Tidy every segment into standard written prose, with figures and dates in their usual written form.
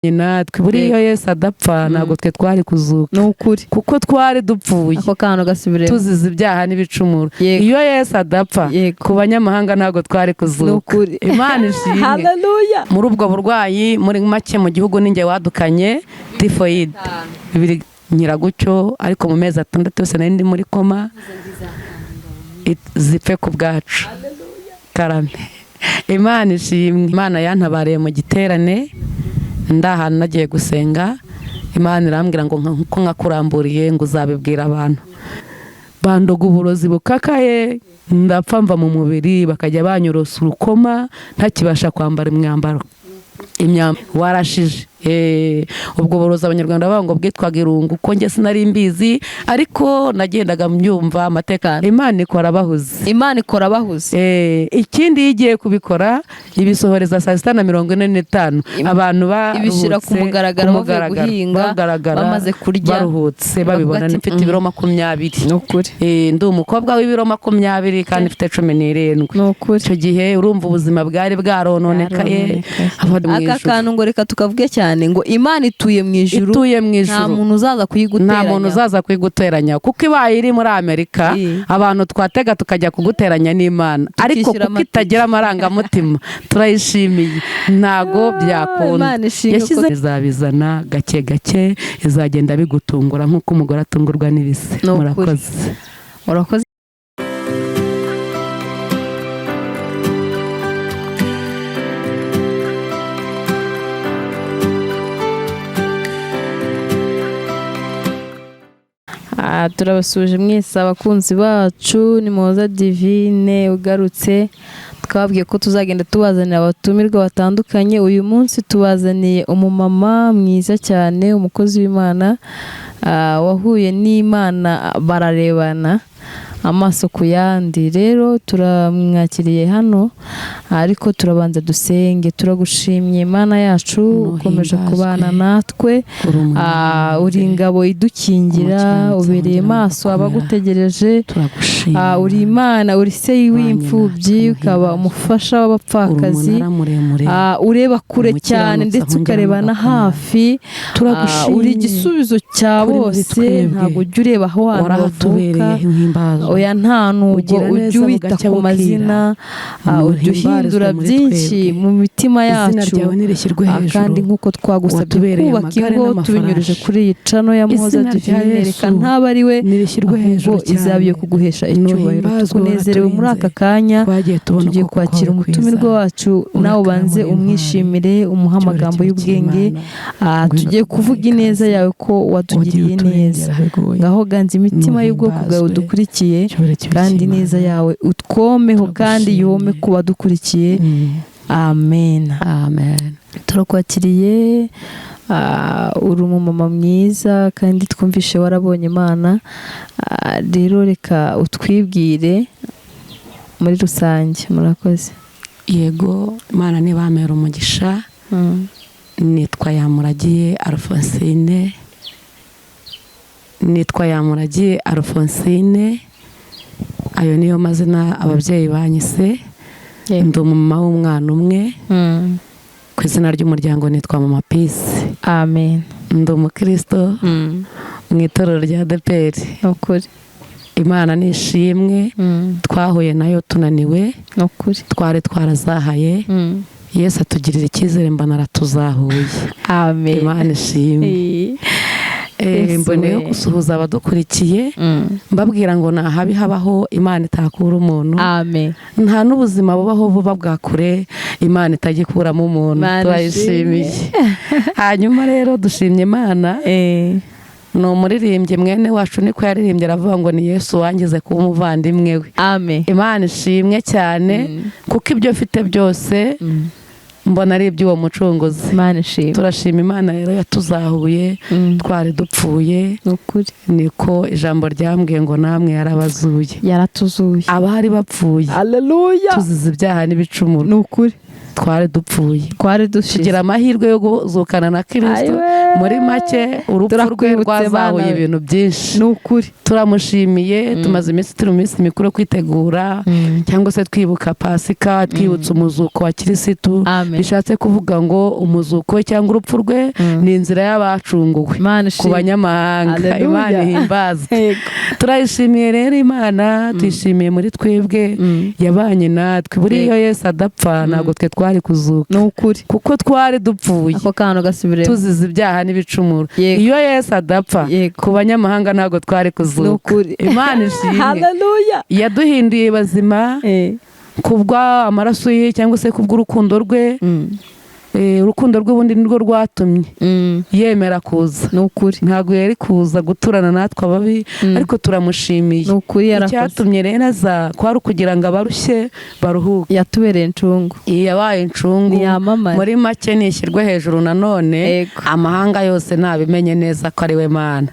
natwe buriya Yesu adapfa ntabwo twe twari kuzuka n'ukuri kuko twari dupfuye ako kantu gasubire tuzize ibyaha n'ibicumuro. Iyo Yesu adapfa ku banyamahanga ntabwo twari kuzuka. Imana ishimwe. Haleluya. Muri ubwo burwayi muri make mu gihugu ninjye wadukanye typhoid bibiri nyiragucyo, ariko mu mezi 6 yose nari ndi muri koma zipfe ku bwacu. Karame. Imana ishimwe. Imana yantabariye mu giterane ndahantu nagiye gusenga. Imana irambwira ngo nko nkakuramburiye ngo uzabibwira abantu. Bandoga uburozi bukakaye ndapfa mva mu mubiri, bakajya banyorosa urukoma ntakibasha kwambara imyambaro warashije. Ubwo burozi abanyarwanda bavuga ngo bwitwaga irungu, ko njye sinari mbizi ariko nagendaga mbyumva amateka. Imana ikora bahuze. Imana ikora bahuze. Ikindi yigiye kubikora ibisohoreza 6:45 abantu ibishira ku mugaragaro bavuye guhinga bamaze kurya baruhutse babibona mfite ibiro 20. Nukuri. Ndi umukobwa w'ibiro 20 kandi mfite 17. Nukuri. Icyo gihe urumva ubuzima bwari bwarononekaye. Aka kantu ngo reka tukavuge cyane ngo Imana ituye mu ijuru. Nta muntu uzaza kuyiguteranya. Nta muntu uzaza kuyiguteranya kuko ibaye iri muri Amerika abantu twatega tukajya kuguteranya n'Imana, ariko kuko itagira amarangamutima turayishimiye ntago byakunda. Yashyize izabizana gake gake, izagenda bigutungura nk'uko umugore atungurwa n'ibise. Murakoze. Murakoze. Turabasuje mwese abakunzi bacu, ni Muhoza Divine ugarutse. Twabwiye ko tuzagenda tubazanira abatumirwa batandukanye. Uyu munsi tubazaniye umumama mwiza cyane, umukozi w'Imana wahuye n'Imana bararebana amaso ku yandi. Rero turamwakiriye hano, ariko turabanza dusenge. Turagushimye Imana yacu ukomeje kubana natwe, uri ingabo idukingira, ubereye maso abagutegereje. Uri Imana, uri se w'imfubyi, ukaba umufasha w'abapfakazi, ureba kure cyane ndetse ukareba na hafi. Uri igisubizo cya bose, ntabwo ujya ureba aho bavuka. Oya nta nubwo ujya wita ku mazina, ujya uhindura byinshi mu mitima yacu. Kandi nk'uko twagusabye kubaka ingo tubinyurije kuri iyi cano ya Muhoza Divine, reka ntaba ari we ahubwo izabiye kuguhesha icyubahiro. Tukunezerewe muri aka kanya, tugiye kwakira umutumirwa wacu. Nawe ubanze umwishimire, umuha amagambo y'ubwenge. Tugiye kuvuga ineza yawe ko watugiriye neza. Ngaho ganza imitima y'ubwoko bwawe dukurikiye, kandi neza yawe utwomeho kandi yome ku badukurikiye. Amen. Amen. Turakwakiriye. Uri umumama mwiza kandi twumvishe warabonye Imana. Rero reka utwibwire muri rusange. Murakoze. Yego, Imana nibamera umugisha. Nitwa Yamuragiye Alphonsine. Ayo niyo mazina ababyeyi banyise. Ndi umumama w'umwana umwe. Ku izina ry'umuryango nitwa Mama Peace. Amen. Ndi umukristo mu itorero rya ADEPR. Nukuri. Imana nishimwe. Twahuye nayo tunaniwe. Nukuri. Twari twarazahaye. Yesu atugirira icyizere mbona aratuzahuye. Amen. Imana ishimwe. Mboneye gusuhuza abadukurikiye, mbabwira ngo nahabi habaho Imana itakura umuntu. Amen. Nta n'ubuzima bubaho buba bwa kure Imana itagikuramo umuntu. Turayishimiye. Hanyuma rero dushimye Imana. Ni umuririmbyi mwene wacu niko yaririmbye aravuga ngo ni Yesu wangize kuba umuvandimwe we. Amen. Imana ishimwe cyane kuko ibyo mfite byose mbona ari iby'uwo mucunguzi. Imana ishimwe. Turashima Imana rero yatuzahuye twari dupfuye. Nukuri. Niko ijambo ryambwiye ngo namwe yarabazuye. Yaratuzuye. Abari bapfuye. Haleluya. Tuzize ibyaha n'ibicumuro. Nukuri. Twari dupfuye. Twari dushize. Tugira amahirwe yo guzukana na Kristo. muri make urupfu rwe Turakwibutse rwazahuye Mana we. ibintu byinshi. ni ukuri turamushimiye tumaze iminsi turi mu minsi mikuru yo kwitegura cyangwa se twibuka pasika twibutsa umuzuko wa kirisitu. Amen. bishatse kuvuga ngo umuzuko cyangwa urupfu rwe ni inzira y'abacunguwe Imana ku ishimwe. banyamahanga. Hallelujah. Imana ihimbazwe. Yego. turayishimiye rero Imana tuyishimiye muri twebwe yabanye natwe. buriya iyo Yesu adapfa ntabwo twe twari kuzuka ni ukuri kuko twari dupfuye ako kantu gasubiremo tuzize ibyaha n'ibicumuro. Yego. iyo Yesu adapfa Yego. ku banyamahanga ntabwo twari kuzuka. ni ukuri Imana ishimwe. haleluya yaduhinduye bazima kubwa amaraso ye cyangwa se kubw'urukundo rwe. urukundo rwe ubundi nirwo rwatumye yemera kuza. ni ukuri ntabwo yari kuza guturana natwe ababi ariko turamushimiye. ni ukuri yarakoze icyatumye rero aza kwari ukugira ngo abarushye baruhuke. yatubereye incungu yabaye incungu. ntiyamamare muri make nishyirwe hejuru nanone. Yego. amahanga yose nabimenye neza ko ari we Mana.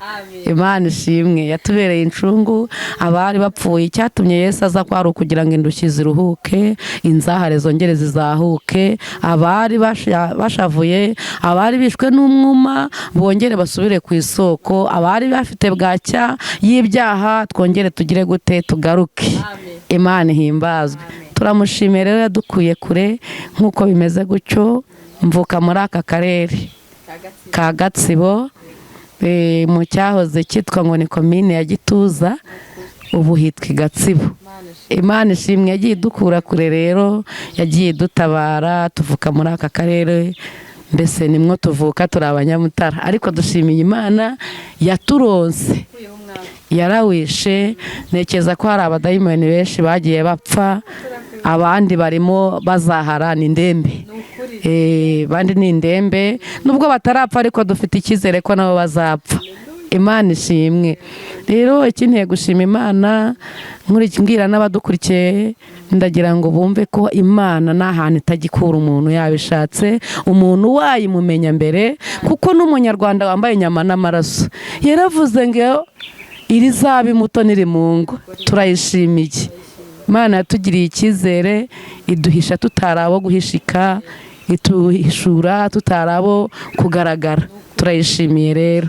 Imana ishimwe. yatubereye incungu abari bapfuye. icyatumye Yesu aza kwari ukugira ngo indushyi ziruhuke, inzahare zongere zizahuke, abari bashavuye, abari bishwe n'umwuma bongere basubire ku isoko, abari bafite bwacya y'ibyaha twongere tugire gute tugaruke. Imana ihimbazwe. turamushimiye rero yadukuye kure nk'uko bimeze gutyo. mvuka muri aka karere ka Gatsibo mu cyahoze cyitwa ngo ni komine ya Gituza, ubu hitwa Gatsibo. Imana ishimwe. yagiye idukura kure rero, yagiye idutabara. tuvuka muri aka karere, mbese nimwo tuvuka turi abanyamutara, ariko dushimiye Imana yaturonse yarawishe. ntekereza ko hari abadayimoni benshi bagiye bapfa, abandi barimo bazahara ni indembe. bandi ni indembe nubwo batarapfa ariko dufite icyizere ko nabo bazapfa. Imana ishimwe. rero ikinteye gushima Imana mbwira n'abadukurikiye, ndagira ngo bumve ko Imana nta hantu itagikura umuntu yabishatse. umuntu wayimumenya mbere, kuko n'umunyarwanda wambaye inyama n'amaraso yaravuze ngo iri zaba imbuto niri mu ngo. turayishimiye. Imana yatugiriye icyizere, iduhisha tutari abo guhishika, ituhishura tutari abo kugaragara. turayishimiye rero.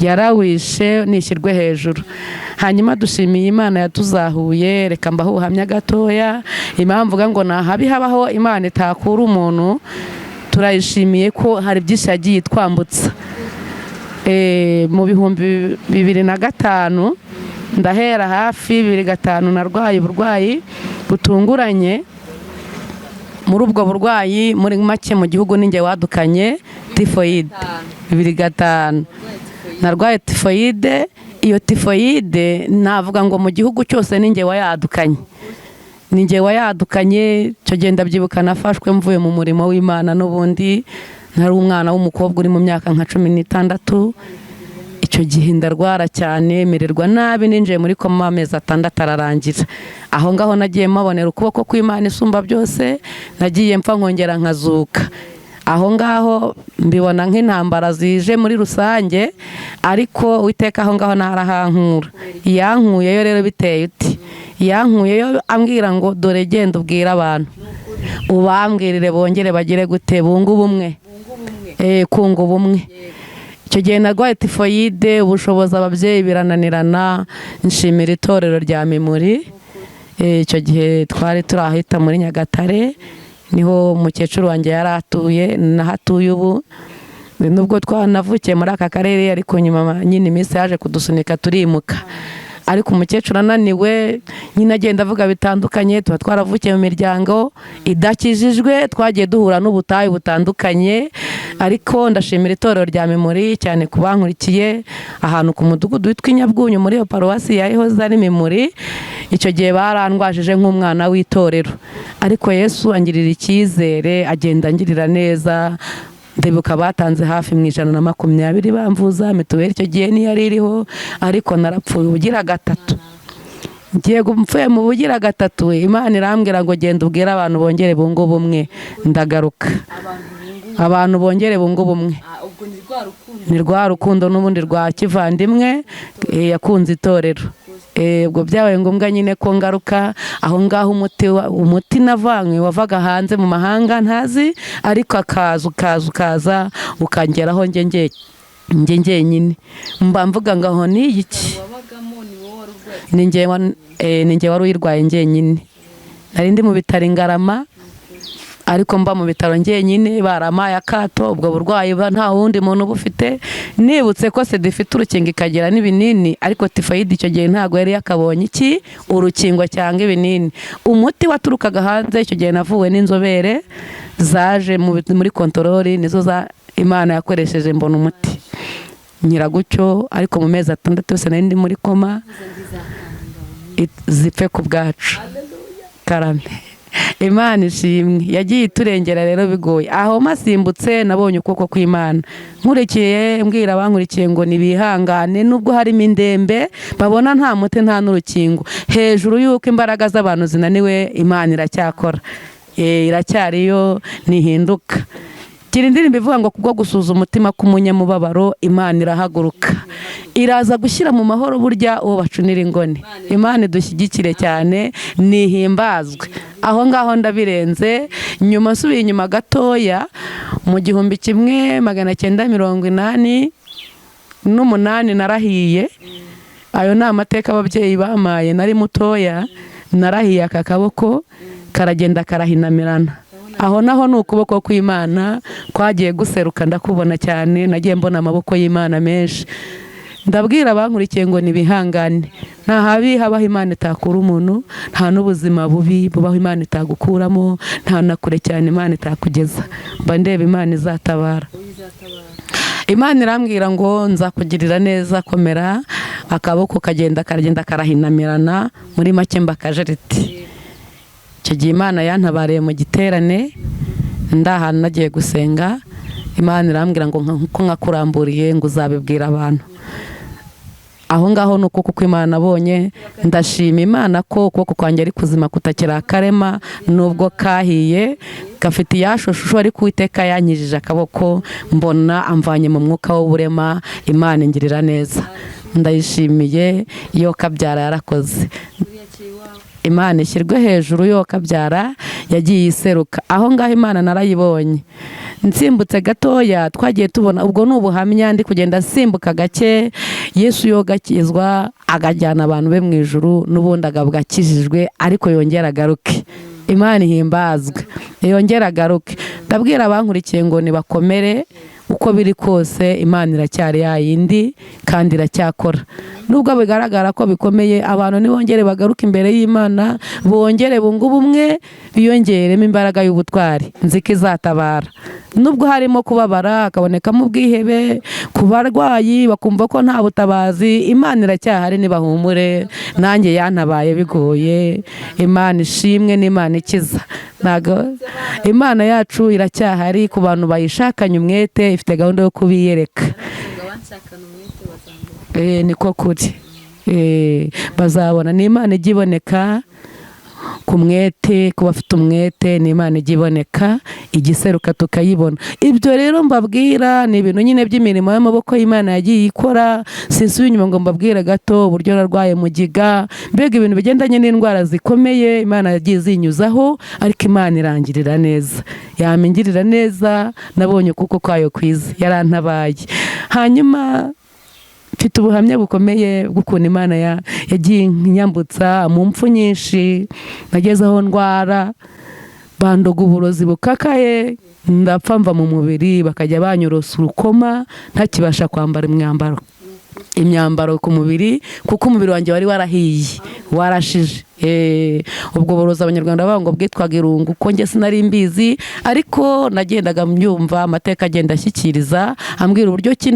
yarawishe nishyirwe hejuru. hanyuma dushimiye Imana yatuzahuye. reka mbaho ubuhamya gatoya impamvu ngo nahabi habaho Imana itakura umuntu. turayishimiye ko hari byinshi yagiye itwambutsa. mu bihumbi 2005 ndahera hafi 2005 narwaye uburwayi butunguranye. muri ubwo burwayi muri make mu gihugu ninjye wadukanye tifoyide. 2005 narwaye tifoyide. iyo tifoyide navuga ngo mu gihugu cyose ninjye wayadukanye. ninjye wayadukanye. cyo genda byibuka nafashwe mvuye mu murimo w'Imana n'ubundi ntari umwana w'umukobwa uri mu myaka nka 16. icyo gihe ndarwara cyane, mererwa nabi, ninjiye muri koma amezi 6 ararangira. aho ngaho nagiye mabonera ukuboko kw'Imana isumba byose, nagiye mpfa nkongera nkazuka. aho ngaho mbibona nk'intambara zije muri rusange, ariko Uwiteka aho ngaho narahankura. yankuyeyo rero biteye uti. yankuyeyo ambwira ngo dore genda ubwira abantu, ubambwirire bongere bagire gute bunga ubumwe. kunga ubumwe. icyo gihe narwaye tifoyide, ubushobozi ababyeyi birananirana. nshimira itorero rya Memori. icyo gihe twari turi ahita muri Nyagatare, niho umukecuru wanjye yari atuye, nahatuye ubu. nubwo twanavukiye muri aka karere ariko nyuma nyine iminsi yaje kudusunika turimuka. ariko umukecuru ananiwe nyine agenda avuga bitandukanye. tuba twaravukiye mu miryango idakijijwe, twagiye duhura n'ubutayu butandukanye. ariko ndashimira itorero rya Memori cyane kubankurikiye ahantu ku mudugudu witwa Inyabwunyu muri iyo paruwasi yahoze ari Memori. icyo gihe barandwajije nk'umwana w'itorero, ariko Yesu angirira icyizere, agenda angirira neza. ndibuka batanze hafi mu 120 bamvuza mituweli. icyo gihe ntiyari iriho, ariko narapfuye ubugira gatatu. ngiye gupfuye mu bugira gatatu, Imana irambwira ngo genda ubwire abantu bongere bunga ubumwe. ndagaruka. abantu bongere bunga ubumwe. ni rwa rukundo n'ubundi rwa kivandimwe yakunze itorero. ubwo byabaye ngombwa nyine ko ngaruka aho ngaho. umuti navanywe wavaga hanze mu mahanga ntazi, ariko ukaza ukangeraho njye njye njyenyine mba mvuga ngo aho ni iki, ni njye wari uyirwaye njyenyine. nari ndi mu bitaro Ngarama ariko mba mu bitaro njyenyine, baramaye akato, ubwo burwayi nta wundi muntu bufite. Nibutse ko sida ifite urukingo ikagira n'ibinini, ariko tifoyide icyo gihe ntabwo yari yakabonye urukingo cyangwa ibinini. Umuti waturukaga hanze icyo gihe navuwe n'inzobere zaje muri kontorori, nizo Imana yakoresheje mbona umuti nyiragutyo. Ariko mu mezi 6 yose nari ndi muri koma, zipfe ku bwacu. Karame Imana ishimwe, yagiye iturengera rero bigoye. Aho masimbutse nabonye ukuboko kw'Imana, nkurikiye mbwira abankurikiye ngo nibihangane nubwo harimo indembe babona nta muti nta n'urukingo. Hejuru y'uko imbaraga z'abantu zinaniwe, Imana iracyakora, iracyariyo ntihinduka. Gira indirimbo ivuga ngo kubwo gusuza umutima k'umunyamubabaro, Imana irahaguruka iraza gushyira mu mahoro burya uwo bacunira ingone. Imana idushyigikire cyane, nihimbazwe. Aho ngaho ndabirenze. Nyuma nsubiye inyuma gatoya, mu 1988 narahiye. Ayo ni amateka ababyeyi bamaye, nari mutoya, narahiye aka kaboko karagenda karahinamirana. Aho naho ni ukuboko kw'Imana kwagiye guseruka, ndakubona cyane. Nagiye mbona amaboko y'Imana menshi. Ndabwira abankurikiye ngo nibihangane, nta habi habaho Imana itakura umuntu, nta n'ubuzima bubi bubaho Imana itagukuramo, nta na kure cyane Imana itakugeza. Mba ndeba Imana izatabara. Imana irambwira ngo nzakugirira neza, komera. Akaboko karagenda karahinamirana, muri make mbakajeriti. Icyo gihe Imana yantabariye mu giterane, ndahantu nagiye gusenga. Imana irambwira ngo nko nkakuramburiye ngo uzabibwira abantu. Aho ngaho ni ukuboko kw'Imana nabonye. Ndashima Imana ko ukuboko kwanjye ari kuzima kutakira akarema, nubwo kahiye gafite yashusho, ariko Uwiteka yankijije akaboko, mbona amvanye mu mwuka w'uburema. Imana ingirira neza, ndayishimiye. Yo kabyara yarakoze, Imana ishyirwe hejuru. Yo kabyara yagiye iseruka. Aho ngaho Imana narayibonye. Nsimbutse gatoya twagiye tubona, ubwo ni ubuhamya ndi kugenda simbuka gake. Yesu yogakizwa agajyana abantu be mu ijuru, n'ubundi agabwakijijwe, ariko yongera agaruke. Imana ihimbazwe, yongera agaruke. Ndabwira abankurikiye ngo nibakomere, uko biri kose Imana iracyari yayindi kandi iracyakora. Nubwo bigaragara ko bikomeye, abantu nibongere bagaruka imbere y'Imana, bongere bunga ubumwe, biyongeremo imbaraga y'ubutwari, nziko izatabara. Nubwo harimo kubabara, akabonekamo ubwihebe ku barwayi, bakumva ko nta butabazi, Imana iracyahari, nibahumure. Nanjye yantabaye bigoye. Imana ishimwe, n'Imana ikiza. Nago Imana yacu iracyahari ku bantu bayishakanye umwete, ifite gahunda yo kubiyereka. Niko kuri. Bazabona. Ni Imana ijya iboneka ku mwete, ku bafite umwete. Ni Imana ijya iboneka, igiseruka tukayibona. Ibyo rero mbabwira ni ibintu nyine by'imirimo y'amaboko y'Imana yagiye ikora. Sinsubiye inyuma ngo mbabwire gato uburyo narwaye mugiga, mbega ibintu bigendanye n'indwara zikomeye Imana yagiye zinyuzaho, ariko Imana irangirira neza, yamingirira neza. Nabonye kuko kwayo kwiza, yarantabaye. Hanyuma mfite ubuhamya bukomeye bw'ukuntu Imana yagiye inyambutsa mu mpfu nyinshi. Nagezeho ndwara, bandoga uburozi bukakaye, ndapfa mva mu mubiri, bakajya banyorosa urukoma, ntakibasha kwambara imyambaro ku mubiri, kuko umubiri wanjye wari warahiye, warashije. Ubwo burozi Abanyarwanda bavuga ngo bwitwaga irungu, ko njye sinari mbizi, ariko nagendaga mbyumva, amateka agenda ashyikiriza, ambwira uburyo ki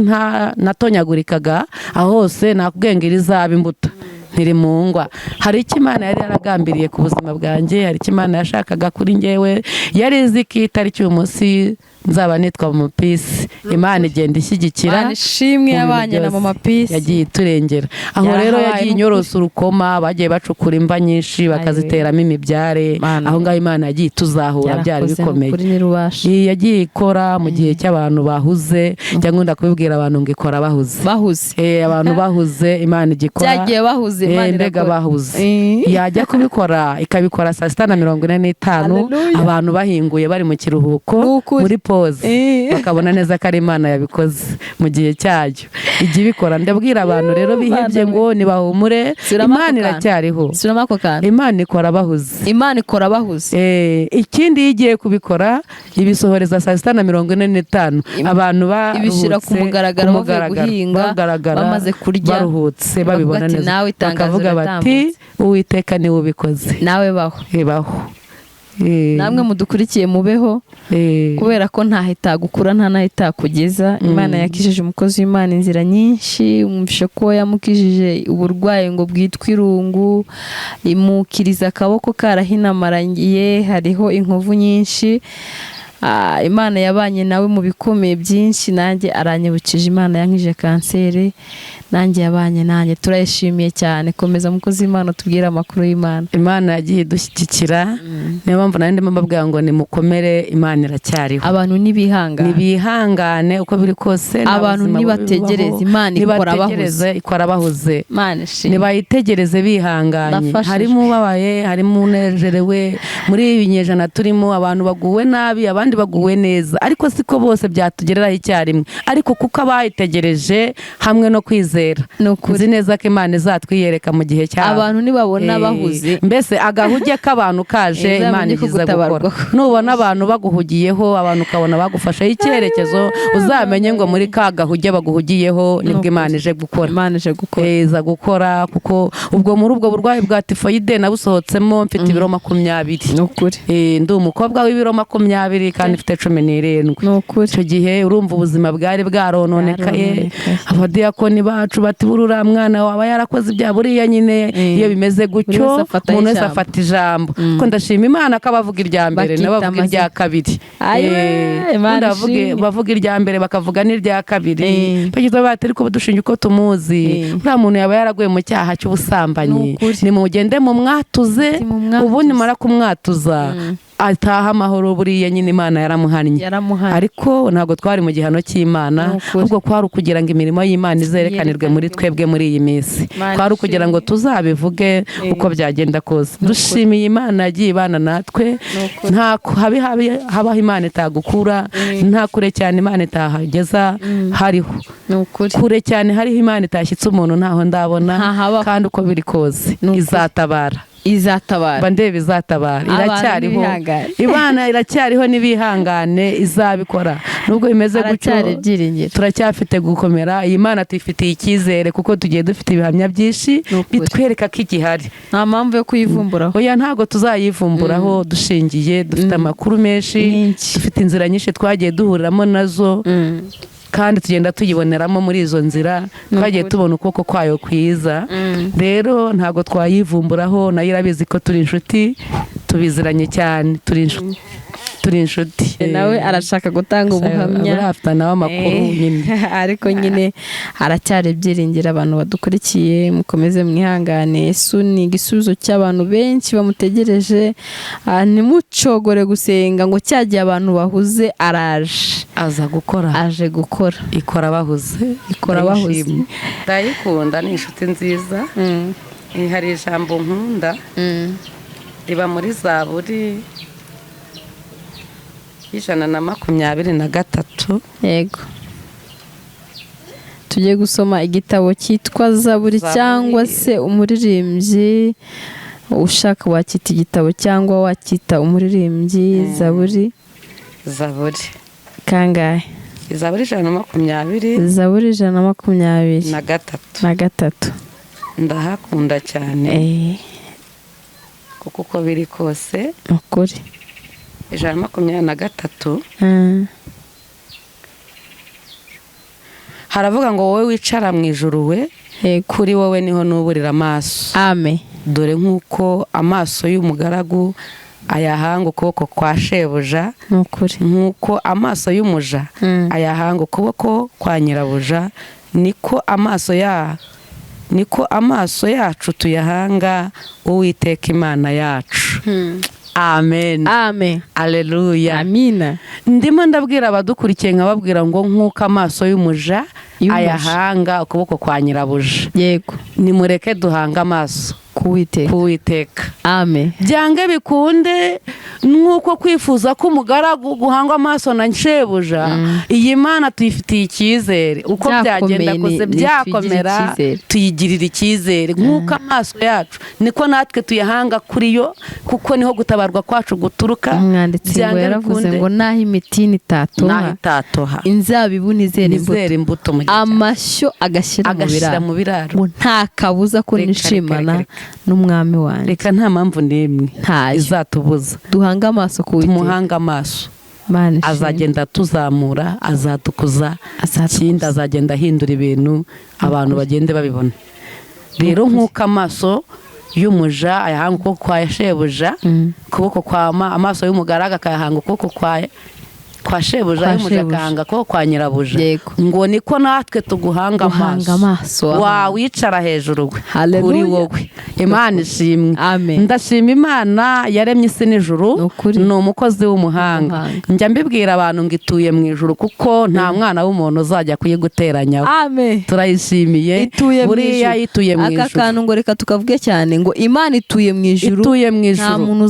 natonyagurikaga aho hose. Nakubwenge rizaba imbuto ntiri mu ngwa. Hari icyo Imana yari yaragambiriye ku buzima bwanjye, hari icyo Imana yashakaga kuri njyewe. Yari izi ko itariki uyu munsi nzaba nitwa mu Peace. Imana igenda ishyigikira. Imana ishimwe yabanye na Mama Peace, yagiye iturengera. Aho rero yagiye inyorosa urukoma, bagiye bacukura imva nyinshi bakaziteramo imibyare. Aho ngaho Imana yagiye ituzahura, byari bikomeye. Yagiye ikora mu gihe cy'abantu bahuze, cyangwa ndakubibwira abantu ngo ikora bahuze. Abantu bahuze Imana igikora. Byagiye bahuze Imana mbega irakora. bahuze yajya kubikora ikabikora 6:45 Hallelujah. abantu bahinguye bari mu kiruhuko Nukuri. muri pause bakabona neza ko ari Imana yabikoze mu gihe cyayo ijya ibikora. Ndabwira abantu rero bihebye ngo nibahumure, Imana iracyariho, surama ako kantu, Imana ikora bahuze, Imana ikora bahuze. ikindi iyo igiye kubikora ibisohoreza 6:45 abantu ibishyira ku mugaragaro bavuye guhinga bamaze kurya baruhutse babibona neza bakavuga bati Uwiteka niwe ubikoze, nawe baho. Namwe mudukurikiye mubeho kubera ko ntaho itagukura nta naho itakugeza. Imana yakijije umukozi w'Imana inzira nyinshi, umvishe ko yamukijije uburwayi ngo bwitwa irungu, imukiriza akaboko karahinamarangiye, hariho inkovu nyinshi. Imana yabanye nawe mu bikomeye byinshi, nanjye aranyibukije Imana yankije kanseri, nanjye yabanye nanjye. Turayishimiye cyane. Komeza mukozi w'Imana tubwire amakuru y'Imana. Imana yagiye idushyigikira, niyo mpamvu nandi mbabwira ngo nimukomere, Imana iracyariho. Abantu nibihangane uko biri kose, abantu nibategereze Imana ikora bahuze, Imana nibayitegereze bihanganye. Harimo ubabaye, harimo unejerewe. Muri ibi binyejana turimo abantu baguwe nabi, abandi baguwe neza, ariko siko bose byatugereraho icyarimwe. Ariko kuko abayitegereje hamwe no kwizera, nzi neza ko Imana izatwiyereka mu gihe cyabo. Abantu nibabona bahuze, mbese agahuge k'abantu kaje, Imana igize gukora. Nubona abantu baguhugiyeho, abantu ukabona bagufashaho icyerekezo, uzamenye ngo muri ka gahuge baguhugiyeho nibwo Imana ije gukora. Iza gukora kuko ubwo muri ubwo burwayi bwa tifoyide nabusohotsemo mfite ibiro 20. Ndi umukobwa w'ibiro 20 kandi mfite 17. Icyo gihe urumva ubuzima bwari bwarononekaye. Abadiyakoni bacu bati burura mwana waba yarakoze ibya buriya nyine. Iyo bimeze gutyo umuntu wese afata ijambo. Ko ndashima Imana ko abavuga irya mbere n'abavuga irya kabiri. Bavuga irya mbere bakavuga n'irya kabiri. Bagize bati ariko dushingiye uko tumuzi, uriya muntu yaba yaraguye mu cyaha cy'ubusambanyi, nimugende mu mwatuze, ubundi mara kumwatuza ataha amahoro. Buriya nyine Imana yaramuhannye, ariko ntabwo twari mu gihano cy'Imana, ahubwo kwari ukugira ngo imirimo y'Imana izerekanirwe muri twebwe muri iyi minsi, kwari ukugira ngo tuzabivuge uko byagenda kose. Dushimiye Imana yagiye ibana natwe, nta habaho Imana itagukura, nta kure cyane Imana itahageza hariho, kure cyane hariho Imana itashyitse umuntu ntaho ndabona, kandi uko biri kose izatabara. Bandebe izatabara, iracyariho. Imana iracyariho, nibihangane izabikora. Nubwo bimeze gutyo turacyafite gukomera. Iyi Mana tuyifitiye icyizere kuko tugiye dufite ibihamya byinshi bitwereka ko igihari. Nta mpamvu yo kuyivumburaho. Oya, ntago tuzayivumburaho. Dushingiye, dufite amakuru menshi, dufite inzira nyinshi twagiye duhuriramo nazo, kandi tugenda tuyiboneramo muri izo nzira. Twagiye tubona ukuboko kwayo kwiza. Rero ntago twayivumburaho, nayo irabizi ko turi inshuti, tubiziranye cyane, turi inshuti. Nawe arashaka gutanga ubuhamya, afite nawe amakuru nyine. Ariko nyine haracyari ibyiringiro. Abantu badukurikiye mukomeze mwihangane. Yesu ni igisubizo cy'abantu benshi bamutegereje. Ntimucogore gusenga ngo cyagiye abantu bahuze araje. Aje gukora. Ikora bahuze. Ndayikunda, ni inshuti nziza. Hari ijambo nkunda riba muri Zaburi 123. Yego. Tugiye gusoma igitabo cyitwa Zaburi, cyangwa se umuririmbyi. Ushaka wakita igitabo cyangwa wakita umuririmbyi. Zaburi kangahe? Zaburi 120. Zaburi 123. Ndahakunda cyane kuko uko biri kose ukuri. 123 haravuga ngo wowe wicara mu ijuru we, kuri wowe niho nuburira amaso. Amen. Dore nk'uko amaso y'umugaragu ayahanga ukuboko kwa shebuja, nk'uko amaso y'umuja ayahanga ukuboko kwa nyirabuja, niko amaso yacu tuyahanga Uwiteka Imana yacu. Amen. Aleluya. Amina. Ndimo ndabwira abadukurikiye nkababwira ngo nk'uko amaso y'umuja ayahanga ukuboko kwa nyirabuja. Yego. Nimureke duhanga amaso kuwiteka. Amen. Byange bikunde nk'uko kwifuza ko umugaragu guhanga amaso na shebuja, iyi Mana tuyifitiye icyizere. Uko byagenda kose byakomera tuyigirira icyizere. Nk'uko amaso yacu niko natwe tuyahanga kuri yo, kuko niho gutabarwa kwacu guturuka. Umwanditsi ngo yaravuze ngo naho imitini itatoha, inzabibu nizera imbuto, amashyo agashyira mu biraro, ngo nta kabuza ko nishimana n'umwami wanjye. Reka nta mpamvu n'imwe izatubuza. Duhanga amaso kuwiteka. Tumuhanga amaso. Azagenda tuzamura, azadukuza, ikindi azagenda ahindura ibintu abantu bagende babibona. Rero nk'uko amaso y'umuja ayahanga ukuboko kwa shebuja, ukuboko kwa amaso y'umugaraga akayahanga ukuboko kwa shebuja, y'umuja akahanga ukuboko kwa nyirabuja, ngo niko natwe tuguhanga amaso. Wawicara hejuru kuri wowe. Imana ishimwe. Ndashima Imana yaremye isi n'ijuru, ni umukozi w'umuhanga. Njya mbibwira abantu ngo ituye mu ijuru, kuko nta mwana w'umuntu uzajya kuyiguteranyaho. Turayishimiye, buriya ituye mu ijuru. Aka kantu ngo reka tukavuge cyane ngo Imana ituye mu ijuru, nta muntu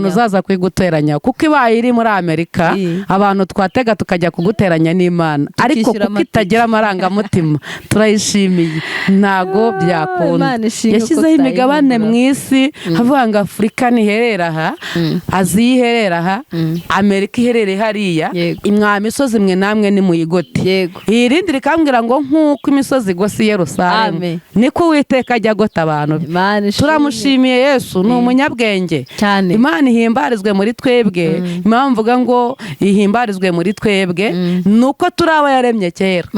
uzaza kuyiguteranyaho. Kuko ibaye iri muri Amerika, abantu twatega tukajya kuguteranya n'Imana, ariko kuko itagira amarangamutima turayishimiye, ntago byakunda. Yashyizeho imigabane mu isi, havuga ngo Afurika ntiherera aha, Aziya iherera aha, Amerika iherereye hariya, imwa misozi mwe namwe nimuyigote. Irindi rikambwira ngo nk'uko imisozi igose i Yerusalemu, niko Uwiteka ajya agota abantu. Turamushimiye Yesu, ni umunyabwenge. Imana ihimbarizwe muri twebwe. Impamvu mvuga ngo ihimbarizwe muri twebwe, nuko turi abo yaremye kera,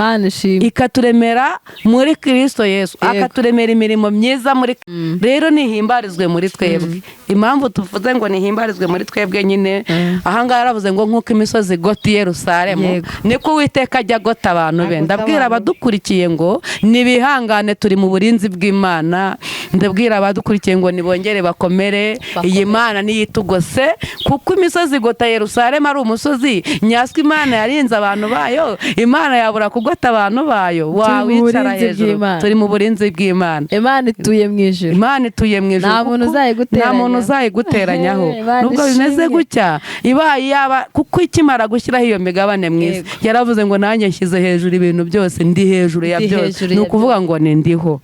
ikaturemera muri Kristo Yesu, akaturemera imirimo myiza muri. Rero nihimbarizwe muri twebwe. Impamvu tuvuze ngo nihimbarizwe muri twebwe nyine, ahangaha yaravuze ngo nk'uko imisozi igota i Yerusalemu, niko Uwiteka ajya agota abantu be. Ndabwira abadukurikiye ngo nibihangane, turi mu burinzi bw'Imana. Ndabwira abadukurikiye ngo nibongere bakomere, iyi Mana niyitugose, kuko imisozi igota Yerusalemu ari umusozi nyaswe. Imana yarinze abantu bayo, Imana yabura kugota abantu bayo. Wawicara hejuru, turi mu burinzi bw'Imana. Imana ituye mu ijuru. Imana ituye mu ijuru, nta muntu uzayiguteranyaho. Nubwo bimeze gutya, ibaye yaba, kuko ikimara gushyiraho iyo migabane mwiza, yaravuze ngo nanjye nshyize hejuru ibintu byose, ndi hejuru ya byose. Ni ukuvuga ngo nindiho.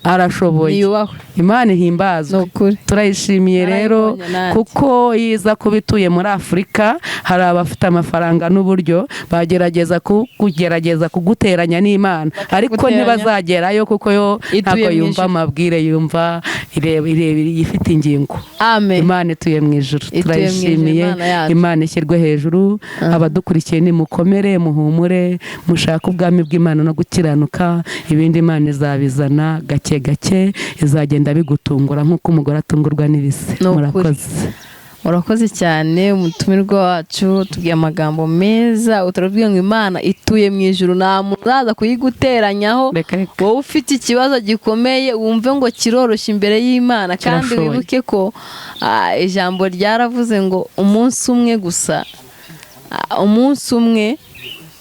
Arashoboye. Imana ihimbazwe. Turayishimiye rero, kuko yiza kuba ituye muri Afurika. Hari abafite amafaranga n'uburyo bagerageza kuguteranya n'Imana, ariko ntibazagerayo, kuko yo ntabwo yumva amabwire, yumva ifite ingingo. Imana ituye mu ijuru. Turayishimiye. Imana ishyirwe hejuru. Abadukurikiye nimukomere, muhumure, mushake ubwami bw'Imana no gukiranuka, ibindi Imana izabiza gake gake, izagenda bigutungura nk'uko umugore atungurwa n'ibise. Murakoze cyane umutumirwa wacu, tugiye amagambo meza. Utarabwiye ngo Imana ituye mu ijuru, nta muntu uzaza kuyiguteranyaho. Wowe ufite ikibazo gikomeye wumve ngo kiroroshye imbere y'Imana, kandi wibuke ko ijambo ryaravuze ngo umunsi umwe gusa, umunsi umwe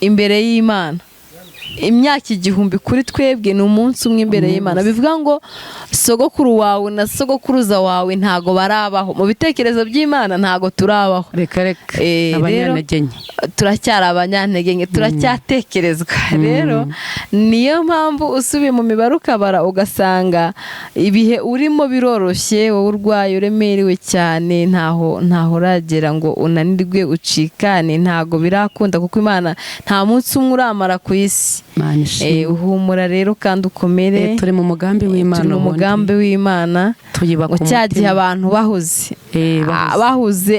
imbere y'Imana, imyaka 1000 kuri twebwe ni umunsi umwe imbere y'Imana. Bivuga ngo sogokuru wawe na sogokuruza wawe ntago barabaho, mu bitekerezo by'Imana ntago turabaho. Reka abanyantegenye, turacyari abanyantegenye, turacyatekerezwa. Rero niyo mpamvu usubiye mu mibare ukabara ugasanga ibihe urimo biroroshye, wowe urwaye uremerewe cyane, ntaho uragera ngo unanirwe ucikane, ntago birakunda, kuko Imana nta munsi umwe uramara ku isi. Uhumura rero kandi ukomere. Turi mu mugambi w'Imana. Cyagihe abantu bahuze,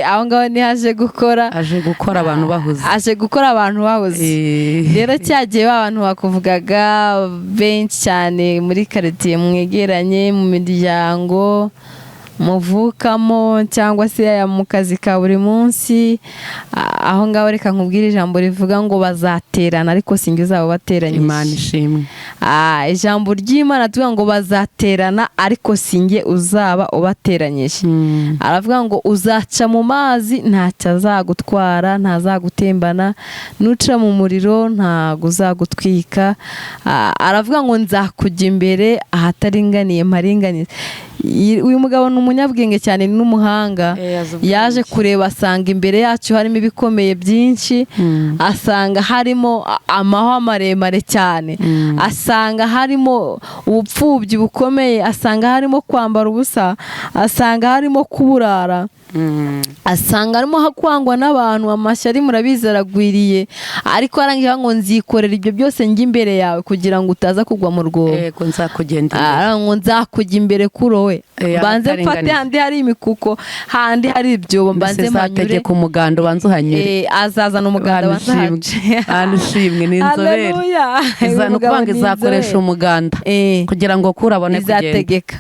aho ngaho ni aje gukora abantu bahuze. Rero cyagihe abantu bakuvugaga benshi cyane muri quartier mwegeranye, mu miryango, muvukamo cyangwa se mu kazi ka buri munsi. Aho ngaho reka nkubwire ijambo rivuga ngo bazaterana ariko sinjye uzaba bateranyije. Imana ishimwe. Ijambo ry'Imana tuvuga ngo bazaterana ariko sinjye uzaba ubateranyije. Aravuga ngo uzaca mu mazi ntacyo azagutwara, ntazagutembana, nuca mu muriro ntago uzagutwika. Aravuga ngo nzakujya imbere ahataringaniye mparinganiye. Uyu mugabo ni umunyabwenge cyane, ni n'umuhanga. Yaje kureba asanga imbere yacu harimo ibikomeye byinshi, asanga harimo amahwa maremare cyane, asanga harimo ubupfubyi bukomeye, asanga harimo kwambara ubusa, asanga harimo kuburara, asanga harimo kwangwa n'abantu, amashyari murabizi aragwiriye, ariko arangira ngo nzikorera ibyo byose njye imbere yawe kugira ngo utaza kugwa mu rwobo. Yego nzakugendera. Ngo nzakujya imbere kuri wowe. Banze mfate handi hari imikuko, handi hari ibyobo, mbanze manyure ku muganda banze uhanyure. Azazana umuganda banze hace. Anishimwe ni inzobere. Izanukubanga izakoresha umuganda kugira ngo kurabone kugenda. Izategeka.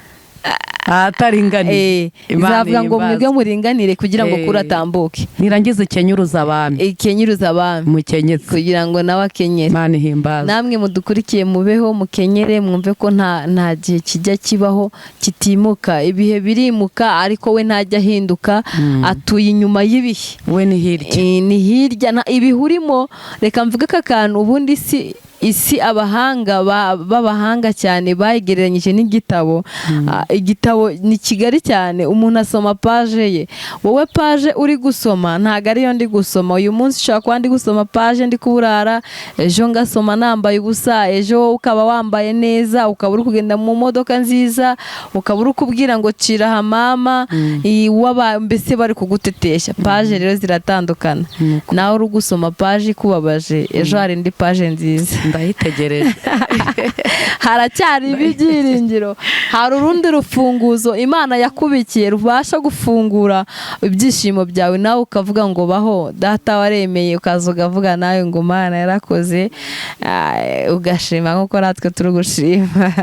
Ataringaniye. Izavuga ngo mwebwe muringanire kugira ngo kuratambuke. Nirangiza ikenyuruza abami. Ikenyuruza abami. Mukenyeze kugira ngo nawe akenyere. Imana ihimbaza. Namwe mudukurikiye mubeho mukenyere, mwumve ko nta gihe kijya kibaho kitimuka. Ibihe birimuka ariko we ntajya ahinduka. Atuye inyuma y'ibihe. We ni hirya. Ni hirya ibihurimo. Reka mvuge ko akantu ubundi isi abahanga b'abahanga cyane bayigereranyije n'igitabo. Igitabo ni kigari cyane, umuntu asoma page ye. Wowe page uri gusoma ntago ariyo ndi gusoma. Uyu munsi ushobora kuba ndi gusoma page ndi kuburara, ejo ngasoma nambaye ubusa, ejo ukaba wambaye neza, ukaba uri kugenda mu modoka nziza, ukaba uri kubwira ngo cira hamama, mbese bari kugutetesha. Page rero ziratandukana. Nawe uri gusoma page ikubabaje, ejo hari indi page nziza. Ndayitegereje. Haracyari ibyiringiro, hari urundi rufunguzo Imana yakubikiye rubasha gufungura ibyishimo byawe, nawe ukavuga ngo baho data waremeye, ukaza ukavuga nawe ngo Mana yarakoze, ugashima nk'uko natwe turi gushima.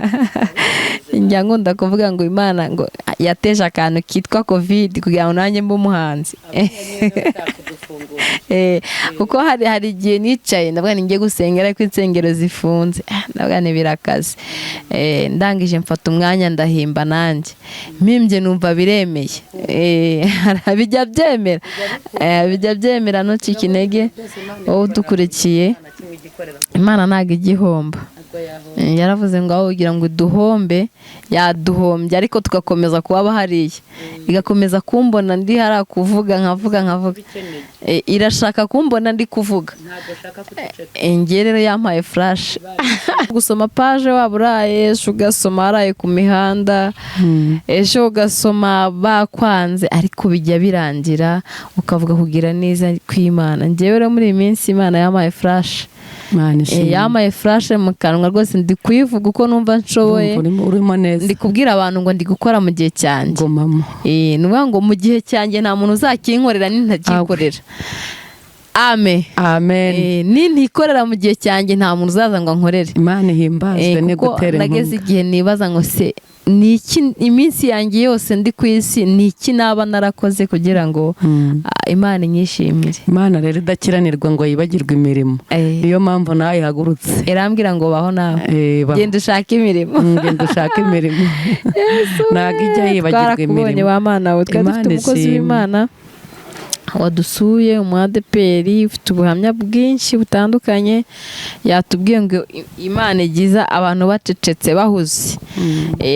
Njya nkunda kuvuga ngo Imana ngo yateje akantu kitwa covid kugira ngo nanjye mbe umuhanzi. Kuko hari igihe nicaye ndavuga ngiye gusengera ariko insengero zifunze, ndavuga ni birakaze. Ndangije mfata umwanya ndahimba nanjye, mpimbye numva biremeye. Bijya byemera ntucike intege. Wowe udukurikiye, Imana ntago igihomba. Yaravuze ngo aho ugira ngo duhombe yaduhombye, ariko tugakomeza kuba hariya, igakomeza kumbona ndi hara kuvuga nkavuga. Irashaka kumbona ndi kuvuga. Ngiye rero yampaye flash. Gusoma page waba uraye, ejo ugasoma haraye ku mihanda, ejo ugasoma bakwanze, ariko bijya birangira ukavuga kugira neza kw'Imana. Ngewe rero muri iyi minsi Imana yampaye flash. Yamaye flash mu kanwa rwose, ndi kuyivuga uko numva nshoboye. Urimo neza. Ndi kubwira abantu ngo ndi gukora mu gihe cyanjye. Nuvuga ngo mu gihe cyanjye nta muntu uzakinkorera nintagikorera. Amen. Nintikorera mu gihe cyanjye nta muntu uzaza ngo nkorere. Imana ihimbazwe ne gutera inkunga. Nageze igihe nibaza ngo se niki iminsi yanjye yose ndi ku isi niki naba narakoze kugira ngo Imana inyishimire. Imana rero idakiranirwa ngo yibagirwe imirimo. Niyo mpamvu nawe ihagurutse. Irambwira ngo baho nawe. Genda ushaka imirimo. Genda ushaka imirimo. Ntago ijya yibagirwa imirimo. Twarakubonye wa Mana we, twari dufite umukozi w'Imana wadusuye, umwadeperi ufite ubuhamya bwinshi butandukanye. Yatubwiye ngo Imana igiza abantu bacecetse bahuze.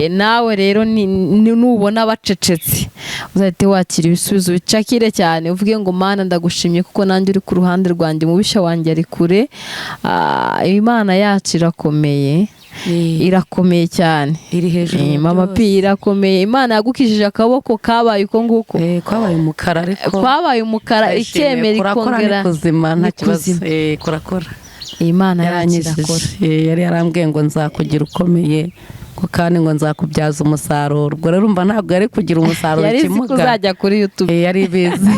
Nawe rero nubona bacecetse uzahite wakira ibisubizo bicakire cyane, uvuge ngo Mana ndagushimye kuko nanjye uri ku ruhande rwanjye, mubisha wanjye ari kure. Imana yacu irakomeye. Irakomeye cyane, iri hejuru. Mama Pi irakomeye. Imana yagukishije akaboko kabaye uko nguko, kwabaye umukara, ariko kwabaye umukara ikemera ikongera kuzima nta kibazo. Kurakora. Imana yarakora. Yari yarambwiye ngo nzakugira ukomeye ko kandi ngo nzakubyaza umusaruro. Ubwo rero umva ntabwo yari kugira umusaruro kimuga. Yari kuzajya kuri YouTube. Yari bizi.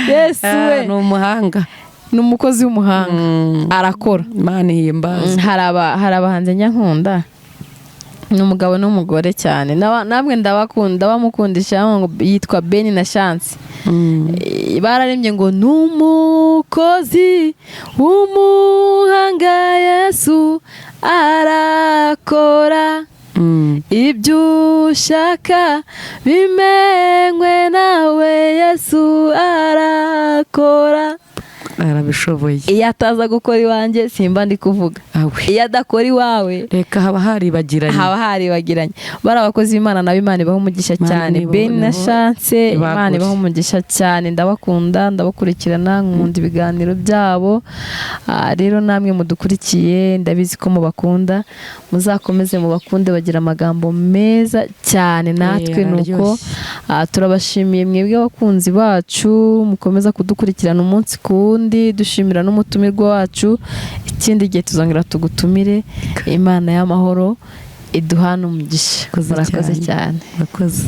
Yesu we ni umuhanga. Ni umukozi w'umuhanga. Arakora. Imana ihimbaza. Hari abahanzi nyankunda ni umugabo n'umugore cyane. Namwe ndabakunda, bamukundisha ngo yitwa Beni na Chance. Bararembye ngo n'umukozi w'umuhanga Yesu arakora ibyo ushaka bimenywe nawe, Yesu arakora. arabishoboye. Iyo ataza gukora iwanjye simba ndi kuvuga. Iyo adakora iwawe reka haba haribagiranye. Bari abakozi b'Imana nabo Imana ibaha umugisha cyane. Beni na Chance Imana ibaha umugisha cyane. Ndabakunda, ndabakurikirana, nkunda ibiganiro byabo. Rero namwe mudukurikiye ndabizi ko mubakunda, muzakomeze mubakunde, bagira amagambo meza cyane. Natwe nuko turabashimiye mwebwe abakunzi bacu mukomeza kudukurikirana umunsi ku wundi, dushimira n'umutumirwa wacu. Ikindi gihe tuzongera tugutumire. Imana y'amahoro iduhana umugisha. Murakoze cyane. Murakoze.